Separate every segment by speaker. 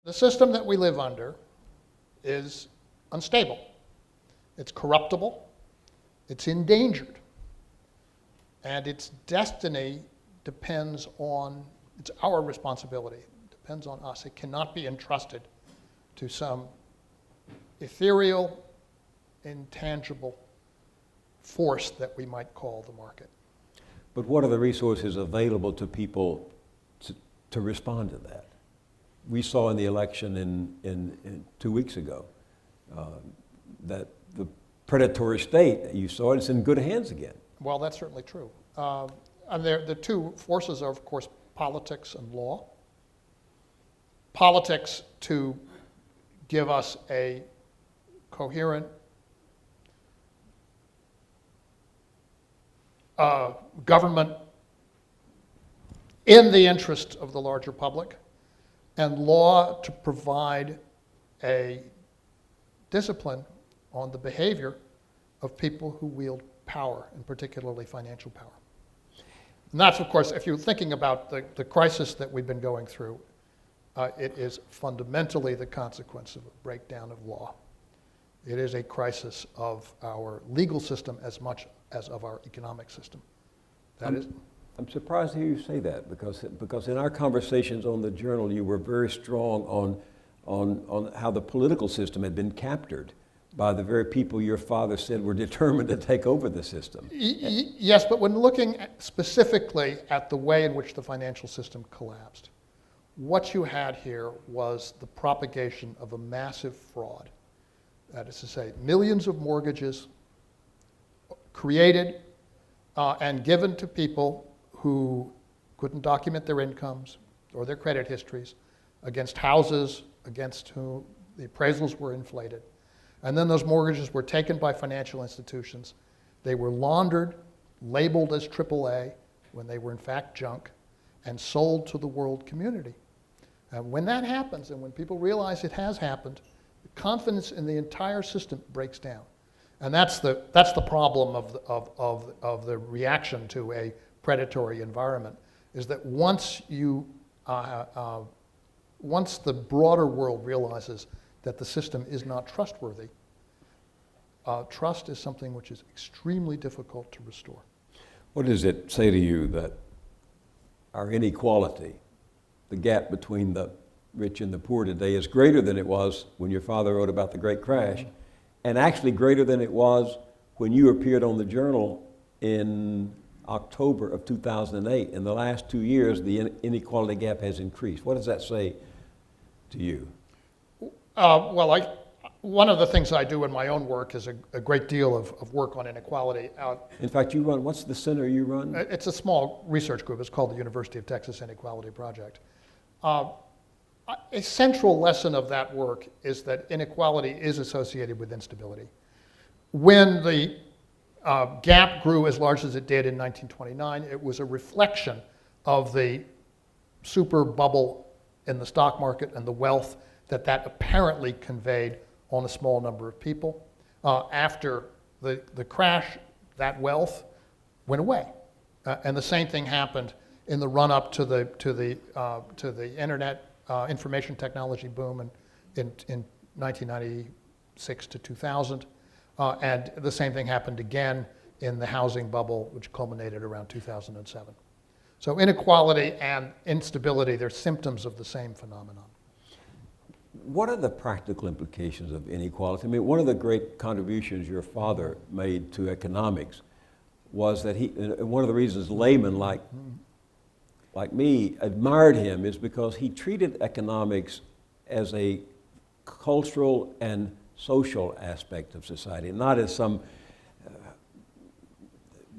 Speaker 1: The system that we live under is unstable. It's corruptible. It's endangered. And its destiny depends on, it's our responsibility. It depends on us. It cannot be entrusted to some ethereal, intangible force that we might call the market.
Speaker 2: But what are the resources available to people to respond to that? We saw in the election in 2 weeks ago that the predatory state, you saw it's in good hands again.
Speaker 1: Well, that's certainly true. And the two forces are, of course, politics and law. Politics to give us a coherent government in the interest of the larger public, and law to provide a discipline on the behavior of people who wield power, and particularly financial power. And that's, of course, if you're thinking about the crisis that we've been going through, it is fundamentally the consequence of a breakdown of law. It is a crisis of our legal system as much as of our economic system.
Speaker 2: I'm surprised to hear you say that, because in our conversations on the Journal, you were very strong on how the political system had been captured by the very people your father said were determined to take over the system.
Speaker 1: Yes, but when looking specifically at the way in which the financial system collapsed, what you had here was the propagation of a massive fraud. That is to say, millions of mortgages created and given to people who couldn't document their incomes or their credit histories, against houses against whom the appraisals were inflated. And then those mortgages were taken by financial institutions. They were laundered, labeled as AAA, when they were in fact junk, and sold to the world community. And when that happens, and when people realize it has happened, the confidence in the entire system breaks down. And that's the problem of the reaction to a predatory environment, is that once the broader world realizes that the system is not trustworthy, trust is something which is extremely difficult to restore.
Speaker 2: What does it say to you that our inequality, the gap between the rich and the poor today, is greater than it was when your father wrote about the Great Crash, and actually greater than it was when you appeared on the Journal in October of 2008. In the last 2 years, the inequality gap has increased. What does that say to you?
Speaker 1: One of the things I do in my own work is a great deal of work on inequality.
Speaker 2: In fact, you run, what's the center you run?
Speaker 1: It's a small research group. It's called the University of Texas Inequality Project. A central lesson of that work is that inequality is associated with instability. When the gap grew as large as it did in 1929, it was a reflection of the super bubble in the stock market and the wealth that apparently conveyed on a small number of people. After the crash, that wealth went away. And the same thing happened in the run-up to the internet information technology boom in 1996 to 2000. And the same thing happened again in the housing bubble, which culminated around 2007. So inequality and instability, they're symptoms of the same phenomenon.
Speaker 2: What are the practical implications of inequality? I mean, one of the great contributions your father made to economics was that one of the reasons laymen like me admired him is because he treated economics as a cultural and social aspect of society, not as some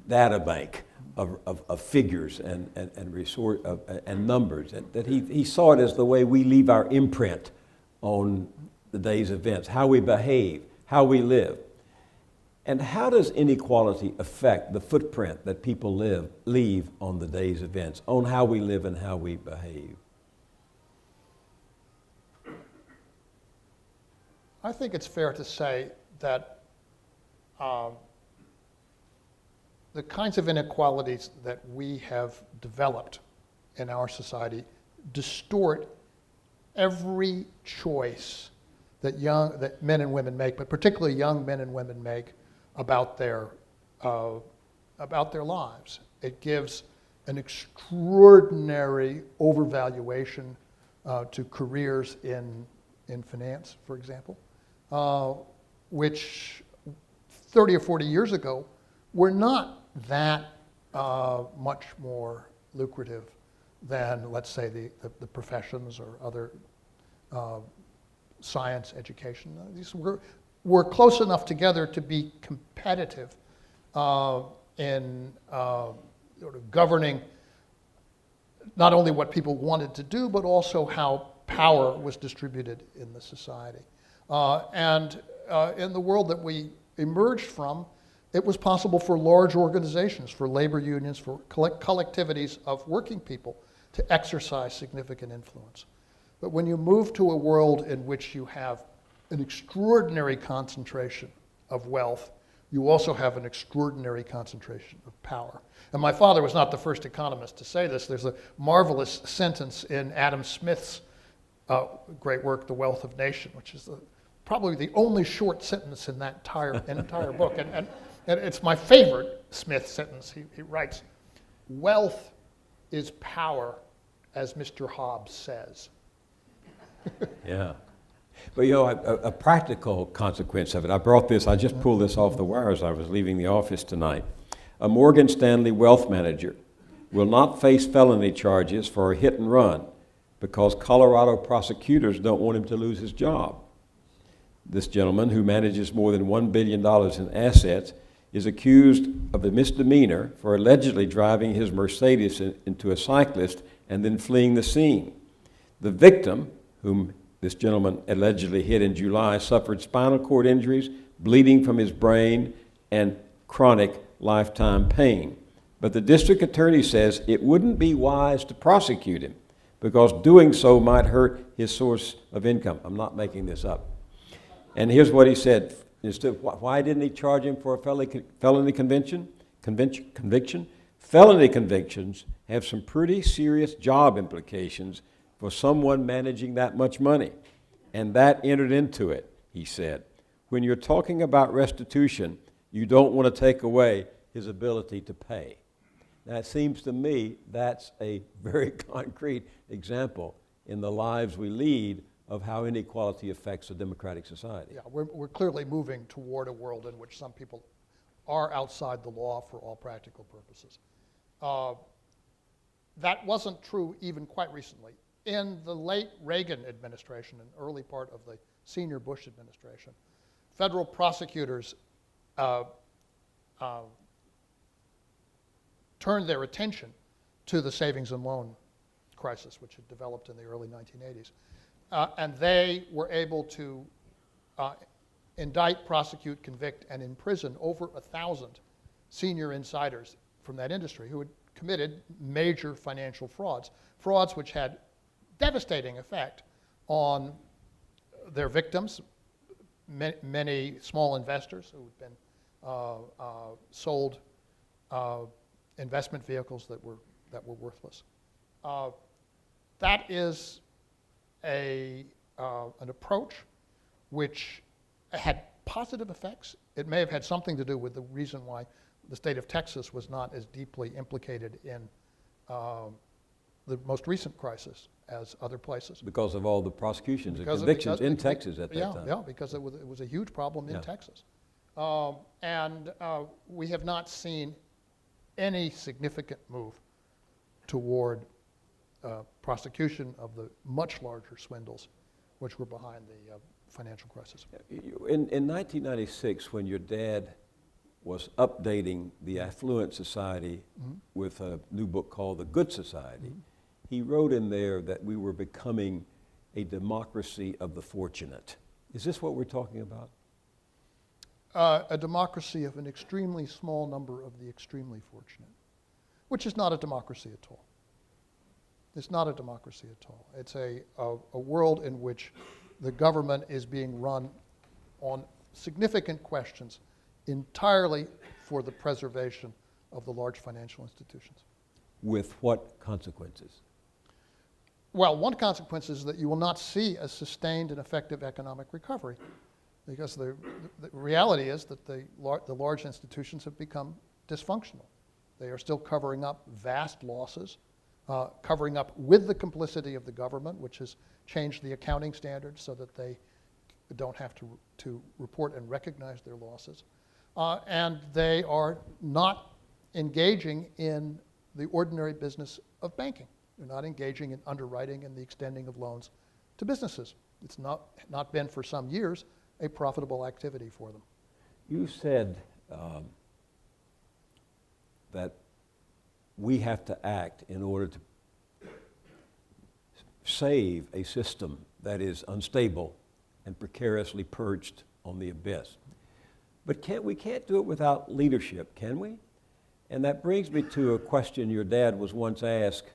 Speaker 2: data bank of figures and numbers. That he saw it as the way we leave our imprint on the day's events, how we behave, how we live. And how does inequality affect the footprint that people leave on the day's events, on how we live and how we behave?
Speaker 1: I think it's fair to say that the kinds of inequalities that we have developed in our society distort every choice that men and women make, but particularly young men and women make about their lives. It gives an extraordinary overvaluation to careers in finance, for example, which 30 or 40 years ago were not that much more lucrative than, let's say, the professions or other science education. These were close enough together to be competitive in sort of governing not only what people wanted to do, but also how power was distributed in the society. And in the world that we emerged from, it was possible for large organizations, for labor unions, for collectivities of working people to exercise significant influence. But when you move to a world in which you have an extraordinary concentration of wealth, you also have an extraordinary concentration of power. And my father was not the first economist to say this. There's a marvelous sentence in Adam Smith's great work, The Wealth of Nations, which is probably the only short sentence in that entire book. And it's my favorite Smith sentence. He writes, "Wealth is power, as Mr. Hobbes says."
Speaker 2: Yeah. But you know, a practical consequence of it, I just pulled this off the wire as I was leaving the office tonight. A Morgan Stanley wealth manager will not face felony charges for a hit and run because Colorado prosecutors don't want him to lose his job. This gentleman, who manages more than $1 billion in assets, is accused of a misdemeanor for allegedly driving his Mercedes into a cyclist and then fleeing the scene. The victim, whom this gentleman allegedly hit in July, suffered spinal cord injuries, bleeding from his brain, and chronic lifetime pain. But the district attorney says it wouldn't be wise to prosecute him because doing so might hurt his source of income. I'm not making this up. And here's what he said. Why didn't he charge him for a felony conviction? Felony convictions have some pretty serious job implications for someone managing that much money. And that entered into it, he said. When you're talking about restitution, you don't want to take away his ability to pay. Now, it seems to me that's a very concrete example in the lives we lead of how inequality affects a democratic society.
Speaker 1: Yeah, we're clearly moving toward a world in which some people are outside the law for all practical purposes. That wasn't true even quite recently. In the late Reagan administration and early part of the senior Bush administration, federal prosecutors turned their attention to the savings and loan crisis, which had developed in the early 1980s. And they were able to indict, prosecute, convict, and imprison over 1,000 senior insiders from that industry who had committed major financial frauds which had devastating effect on their victims, many small investors who had been sold investment vehicles that were worthless. That is an approach which had positive effects. It may have had something to do with the reason why the state of Texas was not as deeply implicated in the most recent crisis as other places.
Speaker 2: Because of all the prosecutions and convictions in Texas at that time.
Speaker 1: Yeah, because it was a huge problem in Texas. And we have not seen any significant move toward prosecution of the much larger swindles which were behind the financial crisis.
Speaker 2: In 1996, when your dad was updating the Affluent Society with a new book called The Good Society, he wrote in there that we were becoming a democracy of the fortunate. Is this what we're talking about?
Speaker 1: A democracy of an extremely small number of the extremely fortunate, which is not a democracy at all. It's not a democracy at all. It's a world in which the government is being run on significant questions entirely for the preservation of the large financial institutions.
Speaker 2: With what consequences?
Speaker 1: Well, one consequence is that you will not see a sustained and effective economic recovery, because the reality is that the large institutions have become dysfunctional. They are still covering up vast losses, covering up with the complicity of the government, which has changed the accounting standards so that they don't have to report and recognize their losses. And they are not engaging in the ordinary business of banking. They're not engaging in underwriting and the extending of loans to businesses. It's not been for some years a profitable activity for them.
Speaker 2: You said that we have to act in order to save a system that is unstable and precariously perched on the abyss. But we can't do it without leadership, can we? And that brings me to a question your dad was once asked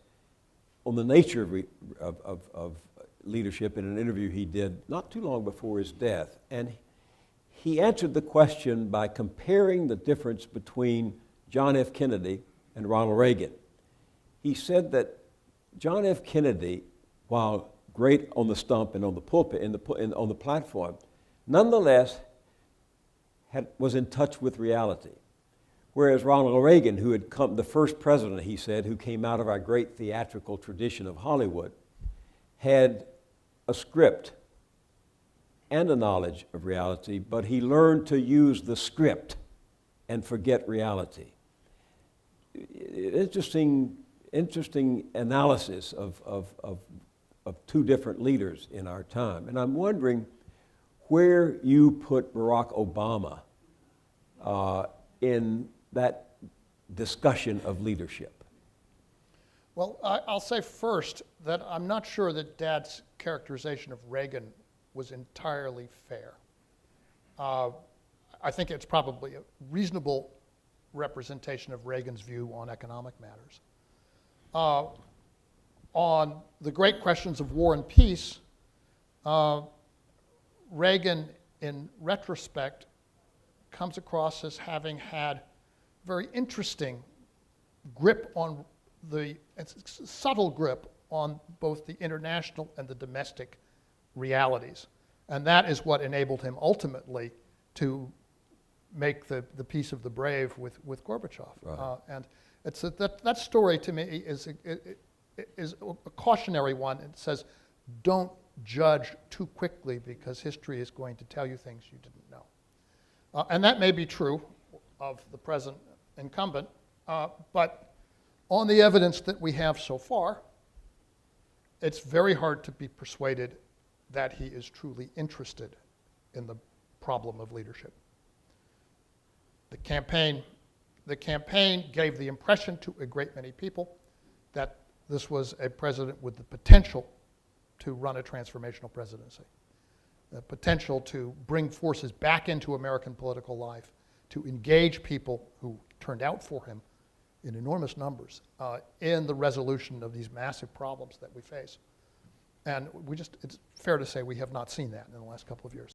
Speaker 2: on the nature of leadership in an interview he did not too long before his death. And he answered the question by comparing the difference between John F. Kennedy and Ronald Reagan. He said that John F. Kennedy, while great on the stump and on the pulpit, on the platform, nonetheless was in touch with reality. Whereas Ronald Reagan, who had come, the first president, he said, who came out of our great theatrical tradition of Hollywood, had a script and a knowledge of reality, but he learned to use the script and forget reality. Interesting analysis of two different leaders in our time. And I'm wondering where you put Barack Obama in that discussion of leadership.
Speaker 1: Well, I'll say first that I'm not sure that Dad's characterization of Reagan was entirely fair. I think it's probably a reasonable representation of Reagan's view on economic matters. On the great questions of war and peace, Reagan, in retrospect, comes across as having had very interesting grip on subtle grip on both the international and the domestic realities. And that is what enabled him ultimately to make the peace of the brave with Gorbachev.
Speaker 2: Right.
Speaker 1: And it's that story to me is a cautionary one. It says, don't judge too quickly because history is going to tell you things you didn't know. And that may be true of the present incumbent, but on the evidence that we have so far, it's very hard to be persuaded that he is truly interested in the problem of leadership. The campaign gave the impression to a great many people that this was a president with the potential to run a transformational presidency, the potential to bring forces back into American political life, to engage people who turned out for him in enormous numbers in the resolution of these massive problems that we face. And it's fair to say we have not seen that in the last couple of years.